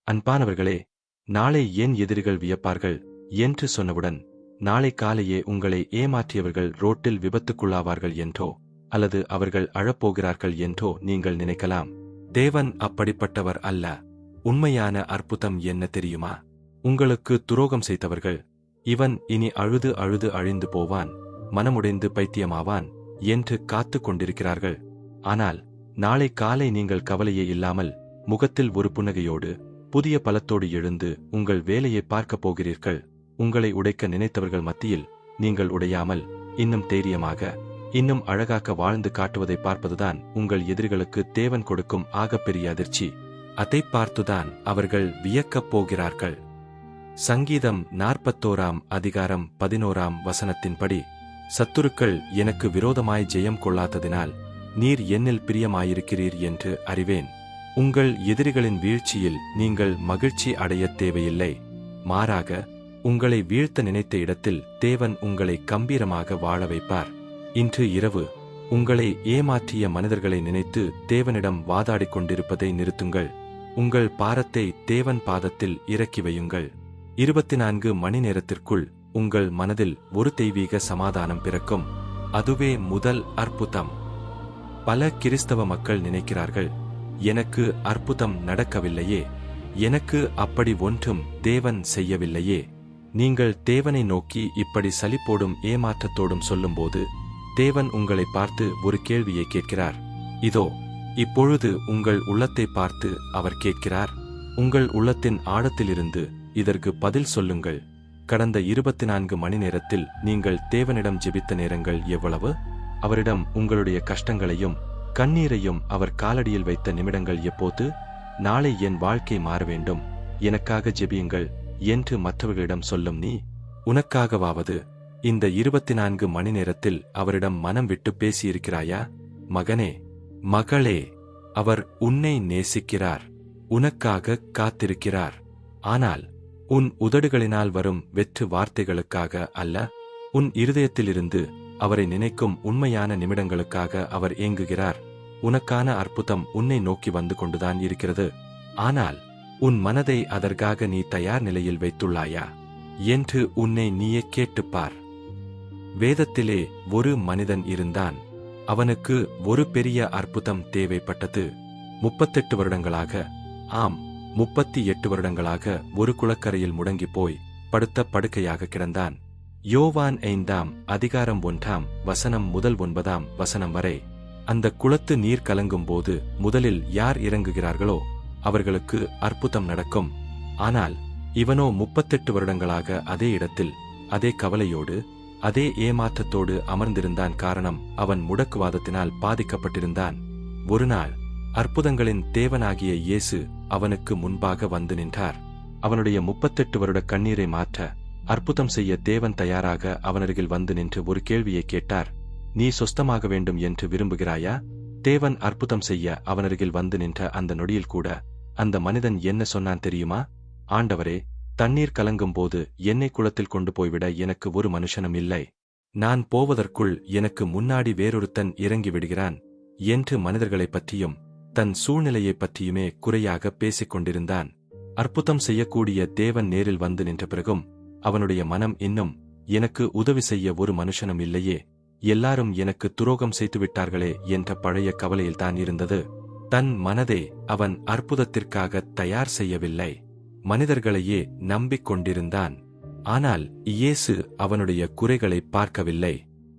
அன்பானவர்களே, நாளை என் எதிரிகள் வியப்பார்கள் என்று சொன்னவுடன், நாளை காலையே உங்களை ஏமாற்றியவர்கள் ரோட்டில் விபத்துக்குள்ளாவார்கள் என்றோ அல்லது அவர்கள் அழப்போகிறார்கள் என்றோ நீங்கள் நினைக்கலாம். தேவன் அப்படிப்பட்டவர் அல்ல. உண்மையான அற்புதம் என்ன தெரியுமா? உங்களுக்கு துரோகம் செய்தவர்கள், இவன் இனி அழுது அழுது அழிந்து போவான், மனமுடைந்து பைத்தியமாவான் என்று காத்து கொண்டிருக்கிறார்கள். ஆனால் நாளை காலை நீங்கள் கவலையே இல்லாமல் முகத்தில் ஒரு புன்னகையோடு புதிய பலத்தோடு எழுந்து உங்கள் வேலையை பார்க்கப் போகிறீர்கள். உங்களை உடைக்க நினைத்தவர்கள் மத்தியில் நீங்கள் உடையாமல் இன்னும் தைரியமாக இன்னும் அழகாக வாழ்ந்து காட்டுவதை பார்ப்பதுதான் உங்கள் எதிரிகளுக்கு தேவன் கொடுக்கும் ஆகப்பெரிய அதிர்ச்சி. அதை பார்த்துதான் அவர்கள் வியக்கப் போகிறார்கள். சங்கீதம் 41:11 சத்துருக்கள் எனக்கு விரோதமாய் ஜெயம் கொள்ளாததினால் நீர் என்னில் பிரியமாயிருக்கிறீர் என்று அறிவேன். உங்கள் எதிரிகளின் வீழ்ச்சியில் நீங்கள் மகிழ்ச்சி அடையத் தேவையில்லை. மாறாக உங்களை வீழ்த்த நினைத்த இடத்தில் தேவன் உங்களை கம்பீரமாக வாழ வைப்பார். இன்று இரவு உங்களை ஏமாற்றிய மனிதர்களை நினைத்து தேவனிடம் வாதாடிக் கொண்டிருப்பதை நிறுத்துங்கள். உங்கள் பாரத்தை தேவன் பாதத்தில் இறக்கி வையுங்கள். 24 மணி நேரத்திற்குள் உங்கள் மனதில் ஒரு தெய்வீக சமாதானம் பிறக்கும். அதுவே முதல் அற்புதம். பல கிறிஸ்தவ மக்கள் நினைக்கிறார்கள், எனக்கு அற்புதம் நடக்கவில்லையே, எனக்கு அப்படி ஒன்றும் தேவன் செய்யவில்லையே. நீங்கள் தேவனை நோக்கி இப்படி சலிப்போடும் ஏமாற்றத்தோடும் சொல்லும்போது தேவன் உங்களை பார்த்து ஒரு கேள்வியை கேட்கிறார். இதோ இப்பொழுது உங்கள் உள்ளத்தை பார்த்து அவர் கேட்கிறார். உங்கள் உள்ளத்தின் ஆழத்திலிருந்து இதற்கு பதில் சொல்லுங்கள். கடந்த 24 மணி நேரத்தில் நீங்கள் தேவனிடம் ஜெபித்த நேரங்கள் எவ்வளவு? அவரிடம் உங்களுடைய கஷ்டங்களையும் கண்ணீரையும் அவர் காலடியில் வைத்த நிமிடங்கள் எப்போது? நாளை என் வாழ்க்கை மாற வேண்டும், எனக்காக ஜெபியுங்கள் என்று மற்றவர்களிடம் சொல்லும் நீ, உனக்காகவாவது இந்த 24 மணி நேரத்தில் அவரிடம் மனம் விட்டு பேசியிருக்கிறாயா? மகனே, மகளே, அவர் உன்னை நேசிக்கிறார், உனக்காக காத்திருக்கிறார். ஆனால் உன் உதடுகளினால் வரும் வெற்று வார்த்தைகளுக்காக அல்ல, உன் இருதயத்திலிருந்து அவரை நினைக்கும் உண்மையான நிமிடங்களுக்காக அவர் ஏங்குகிறார். உனக்கான அற்புதம் உன்னை நோக்கி வந்து கொண்டுதான் இருக்கிறது. ஆனால் உன் மனதை அதற்காக நீ தயார் நிலையில் வைத்துள்ளாயா என்று உன்னை நீயே கேட்டுப்பார். வேதத்திலே ஒரு மனிதன் இருந்தான். அவனுக்கு ஒரு பெரிய அற்புதம் தேவைப்பட்டது. 38 வருடங்களாக, ஆம் 38 வருடங்களாக ஒரு குளக்கரையில் முடங்கி போய் படுத்த படுக்கையாக கிடந்தான். யோவான் 5:1 முதல் 9 வரை. அந்த குளத்து நீர் கலங்கும் போது முதலில் யார் இறங்குகிறார்களோ அவர்களுக்கு அற்புதம் நடக்கும். ஆனால் இவனோ 38 வருடங்களாக அதே இடத்தில் அதே கவலையோடு அதே ஏமாற்றத்தோடு அமர்ந்திருந்தான். காரணம், அவன் முடக்குவாதத்தினால் பாதிக்கப்பட்டிருந்தான். ஒரு நாள் அற்புதங்களின் தேவனாகிய இயேசு அவனுக்கு முன்பாக வந்து நின்றார். அவனுடைய 38 வருட கண்ணீரை மாற்ற அற்புதம் செய்ய தேவன் தயாராக அவனருகில் வந்து நின்று ஒரு கேள்வியை கேட்டார். நீ சொஸ்தமாக வேண்டும் என்று விரும்புகிறாயா? தேவன் அற்புதம் செய்ய அவனருகில் வந்து நின்ற அந்த நொடியில் கூட அந்த மனிதன் என்ன சொன்னான் தெரியுமா? ஆண்டவரே, தண்ணீர் கலங்கும் போது என்னை குளத்தில் கொண்டு போய்விட எனக்கு ஒரு மனுஷனும் இல்லை. நான் போவதற்குள் எனக்கு முன்னாடி வேறொருத்தன் இறங்கி விடுகிறான் என்று மனிதர்களைப் பற்றியும் தன் சூழ்நிலையைப் பற்றியுமே குறையாக பேசிக் கொண்டிருந்தான். அற்புதம் செய்யக்கூடிய தேவன் நேரில் வந்து நின்ற பிறகும் அவனுடைய மனம் இன்னும், எனக்கு உதவி செய்ய ஒரு மனுஷனும் இல்லையே, எல்லாரும் எனக்கு துரோகம் செய்துவிட்டார்களே என்ற பழைய கவலையில்தான் இருந்தது. தன் மனதை அவன் அற்புதத்திற்காக தயார் செய்யவில்லை, மனிதர்களையே நம்பிக்கொண்டிருந்தான். ஆனால் இயேசு அவனுடைய குறைகளை பார்க்கவில்லை.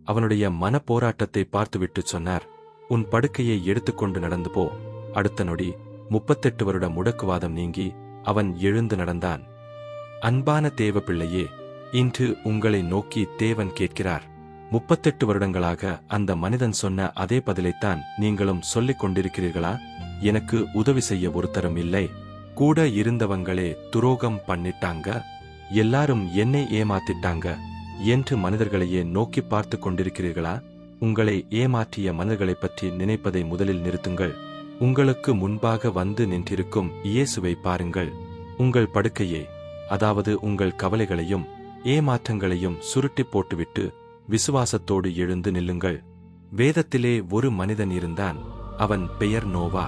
அவனுடைய மனப்போராட்டத்தை பார்த்துவிட்டு சொன்னார், உன் படுக்கையை எடுத்துக்கொண்டு நடந்து போ. அடுத்த நொடி 38 வருட முடக்குவாதம் நீங்கி அவன் எழுந்து நடந்தான். அன்பான தேவ பிள்ளையே, இன்று உங்களை நோக்கி தேவன் கேட்கிறார். 38 வருடங்களாக அந்த மனிதன் சொன்ன அதே பதிலைத்தான் நீங்களும் சொல்லிக் கொண்டிருக்கிறீர்களா? எனக்கு உதவி செய்ய ஒருத்தரும் இல்லை, கூட இருந்தவங்களே துரோகம் பண்ணிட்டாங்க, எல்லாரும் என்னை ஏமாத்திட்டாங்க என்று மனிதர்களையே நோக்கி பார்த்து கொண்டிருக்கிறீர்களா? உங்களை ஏமாற்றிய மனிதர்களைப் பற்றி நினைப்பதை முதலில் நிறுத்துங்கள். உங்களுக்கு முன்பாக வந்து நின்றிருக்கும் இயேசுவை பாருங்கள். உங்கள் படுக்கையை, அதாவது உங்கள் கவலைகளையும் ஏமாற்றங்களையும் சுருட்டி போட்டுவிட்டு விசுவாசத்தோடு எழுந்து நில்லுங்கள். வேதத்திலே ஒரு மனிதன் இருந்தான். அவன் பெயர் நோவா.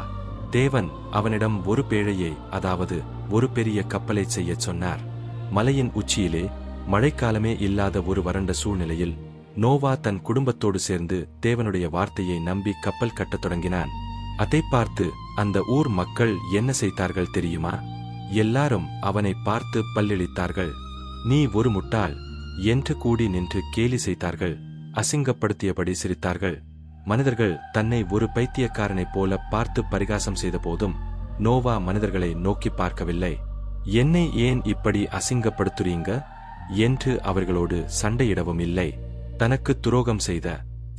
தேவன் அவனிடம் ஒரு பேழையை, அதாவது ஒரு பெரிய கப்பலைச் செய்யச் சொன்னார். மலையின் உச்சியிலே மழைக்காலமே இல்லாத ஒரு வறண்ட சூழ்நிலையில் நோவா தன் குடும்பத்தோடு சேர்ந்து தேவனுடைய வார்த்தையை நம்பி கப்பல் கட்டத் தொடங்கினான். அதை பார்த்து அந்த ஊர் மக்கள் என்ன செய்தார்கள் தெரியுமா? எல்லாரும் அவனை பார்த்து பல்லிழித்தார்கள். நீ ஒரு முட்டாள் என்று கூடி நின்று கேலி செய்தார்கள். அசிங்கப்படுத்தியபடி சிரித்தார்கள். மனிதர்கள் தன்னை ஒரு பைத்தியக்காரனைப் போல பார்த்து பரிகாசம் செய்த போதும் நோவா மனிதர்களை நோக்கி பார்க்கவில்லை. என்னை ஏன் இப்படி அசிங்கப்படுத்துறீங்க என்று அவர்களோடு சண்டையிடவும் இல்லை. தனக்கு துரோகம் செய்த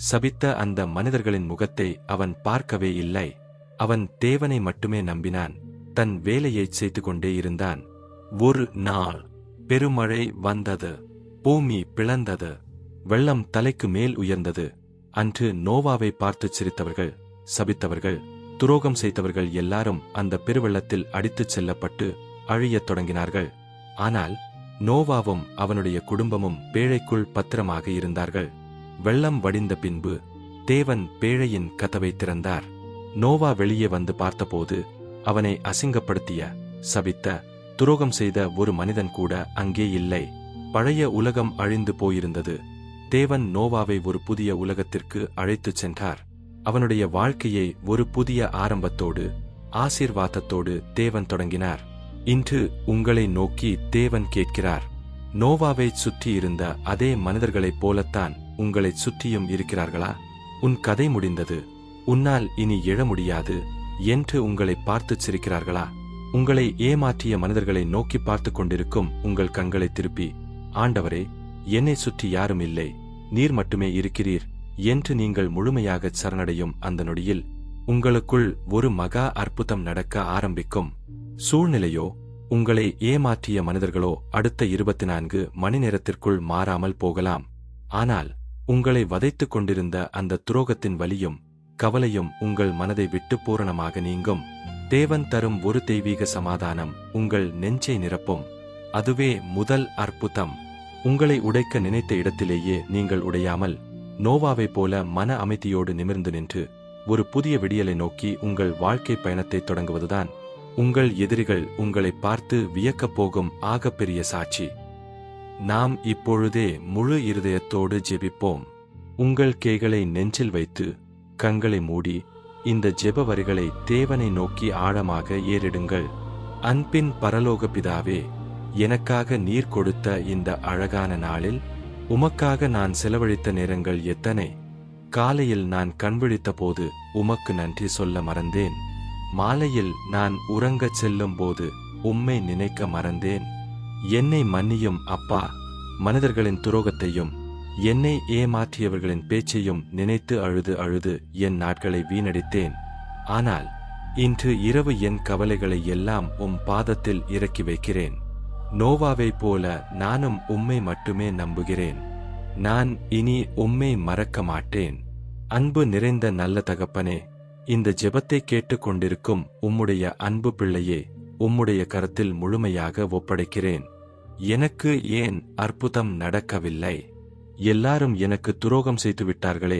சபித்த அந்த மனிதர்களின் முகத்தை அவன் பார்க்கவே இல்லை. அவன் தேவனை மட்டுமே நம்பினான். தன் வேலையைச் செய்து கொண்டே இருந்தான். ஒரு நாள் பெருமழை வந்தது. பூமி பிளந்தது. வெள்ளம் தலைக்கு மேல் உயர்ந்தது. அன்று நோவாவை பார்த்துச் சிரித்தவர்கள், சபித்தவர்கள், துரோகம் செய்தவர்கள் எல்லாரும் அந்த பெருவெள்ளத்தில் அடித்துச் செல்லப்பட்டு அழியத் தொடங்கினார்கள். ஆனால் நோவாவும் அவனுடைய குடும்பமும் பேழைக்குள் பத்திரமாக இருந்தார்கள். வெள்ளம் வடிந்த பின்பு தேவன் பேழையின் கதவை திறந்தார். நோவா வெளியே வந்து பார்த்தபோது அவனை அசிங்கப்படுத்திய, சபித்த, துரோகம் செய்த ஒரு மனிதன் கூட அங்கே இல்லை. பழைய உலகம் அழிந்து போயிருந்தது. தேவன் நோவாவை ஒரு புதிய உலகத்திற்கு அழைத்துச் சென்றார். அவனுடைய வாழ்க்கையை ஒரு புதிய ஆரம்பத்தோடு, ஆசீர்வாதத்தோடு தேவன் தொடங்கினார். இன்று உங்களை நோக்கி தேவன் கேட்கிறார். நோவாவைச் சுற்றி இருந்த அதே மனிதர்களைப் போலத்தான் உங்களைச் சுற்றியும் இருக்கிறார்களா? உன் கதை முடிந்தது, உன்னால் இனி எழ முடியாது என்று உங்களை பார்த்துச் சிரிக்கிறார்களா? உங்களை ஏமாற்றிய மனிதர்களை நோக்கி பார்த்துக் கொண்டிருக்கும் உங்கள் கண்களை திருப்பி, ஆண்டவரே, என்னை சுற்றி யாரும் இல்லை, நீர் மட்டுமே இருக்கிறீர் என்று நீங்கள் முழுமையாகச் சரணடையும் அந்த நொடியில் உங்களுக்குள் ஒரு மகா அற்புதம் நடக்க ஆரம்பிக்கும். சூழ்நிலையோ, உங்களை ஏமாற்றிய மனிதர்களோ அடுத்த 24 மணி நேரத்திற்குள் மாறாமல் போகலாம். ஆனால் உங்களை வதைத்துக் கொண்டிருந்த அந்த துரோகத்தின் வலியும் கவலையும் உங்கள் மனதை விட்டு பூரணமாக நீங்கும். தேவன் தரும் ஒரு தெய்வீக சமாதானம் உங்கள் நெஞ்சை நிரப்பும். அதுவே முதல் அற்புதம். உங்களை உடைக்க நினைத்த இடத்திலேயே நீங்கள் உடையாமல் நோவாவைப் போல மன அமைதியோடு நிமிர்ந்து நின்று ஒரு புதிய விடியலை நோக்கி உங்கள் வாழ்க்கை பயணத்தை தொடங்குவதுதான் உங்கள் எதிரிகள் உங்களை பார்த்து வியக்கப் போகும் ஆகப்பெரிய சாட்சி. நாம் இப்பொழுதே முழு இருதயத்தோடு ஜெபிப்போம். உங்கள் கைகளை நெஞ்சில் வைத்து கண்களை மூடி இந்த ஜெப வரிகளை தேவனை நோக்கி ஆழமாக ஏறிடுங்கள். அன்பின் பரலோக பிதாவே, எனக்காக நீர் கொடுத்த இந்த அழகான நாளில் உமக்காக நான் செலவழித்த நேரங்கள் எத்தனை! காலையில் நான் கண்விழித்த போது உமக்கு நன்றி சொல்ல மறந்தேன். மாலையில் நான் உறங்கச் செல்லும் போது உம்மை நினைக்க மறந்தேன். என்னை மன்னியும் அப்பா. மனிதர்களின் துரோகத்தையும் என்னை ஏமாற்றியவர்களின் பேச்சையும் நினைத்து அழுது அழுது என் நாட்களை வீணடித்தேன். ஆனால் இன்று இரவு என் கவலைகளை எல்லாம் உம் பாதத்தில் இறக்கி வைக்கிறேன். நோவாவைப் போல நானும் உம்மை மட்டுமே நம்புகிறேன். நான் இனி உம்மை மறக்க மாட்டேன். அன்பு நிறைந்த நல்ல தகப்பனே, இந்த ஜெபத்தை கேட்டுக்கொண்டிருக்கும் உம்முடைய அன்பு பிள்ளையே உம்முடைய கரத்தில் முழுமையாக ஒப்படைக்கிறேன். எனக்கு ஏன் அற்புதம் நடக்கவில்லை? எல்லாரும் எனக்கு துரோகம் செய்து விட்டார்களே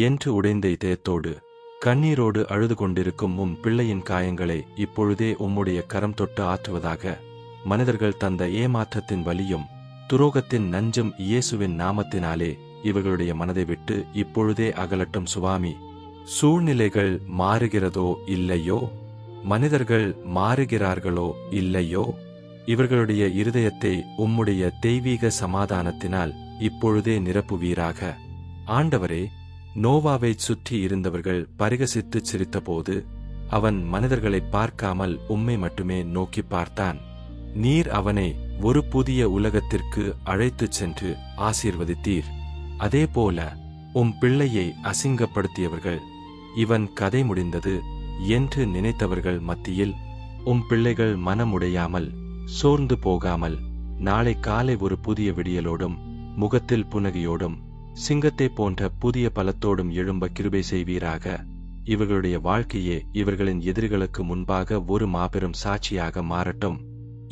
என்று உடைந்த இதயத்தோடு கண்ணீரோடு அழுது கொண்டிருக்கும் உம் பிள்ளையின் காயங்களை இப்பொழுதே உம்முடைய கரம் தொட்டு ஆற்றுவதாக. மனிதர்கள் தந்த ஏமாற்றத்தின் வலியும் துரோகத்தின் நஞ்சும் இயேசுவின் நாமத்தினாலே இவர்களுடைய மனதை விட்டு இப்பொழுதே அகலட்டும் சுவாமி. சூழ்நிலைகள் மாறுகிறதோ இல்லையோ, மனிதர்கள் மாறுகிறார்களோ இல்லையோ, இவர்களுடைய இருதயத்தை உம்முடைய தெய்வீக சமாதானத்தினால் இப்பொழுதே நிரப்புவீராக. ஆண்டவரே, நோவாவைச் சுற்றி இருந்தவர்கள் பரிகசித்துச் சிரித்தபோது அவன் மனிதர்களை பார்க்காமல் உம்மை மட்டுமே நோக்கி பார்த்தான். நீர் அவனை ஒரு புதிய உலகத்திற்கு அழைத்துச் சென்று ஆசீர்வதித்தீர். அதேபோல உம் பிள்ளையை அசிங்கப்படுத்தியவர்கள் இவன் கதை முடிந்தது என்று நினைத்தவர்கள் மத்தியில் உம் பிள்ளைகள் மனமுடையாமல் சோர்ந்து போகாமல் நாளை காலை ஒரு புதிய விடியலோடும் முகத்தில் புன்னகையோடும் சிங்கத்தை போன்ற புதிய பலத்தோடும் எழும்ப கிருபை செய்வீராக. இவர்களுடைய வாழ்க்கையே இவர்களின் எதிரிகளுக்கு முன்பாக ஒரு மாபெரும் சாட்சியாக மாறட்டும்.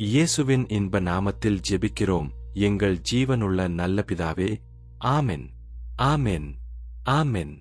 இயேசுவின் இன்ப நாமத்தில் ஜெபிக்கிறோம் எங்கள் ஜீவனுள்ள நல்ல பிதாவே. ஆமென், ஆமென், ஆமென்.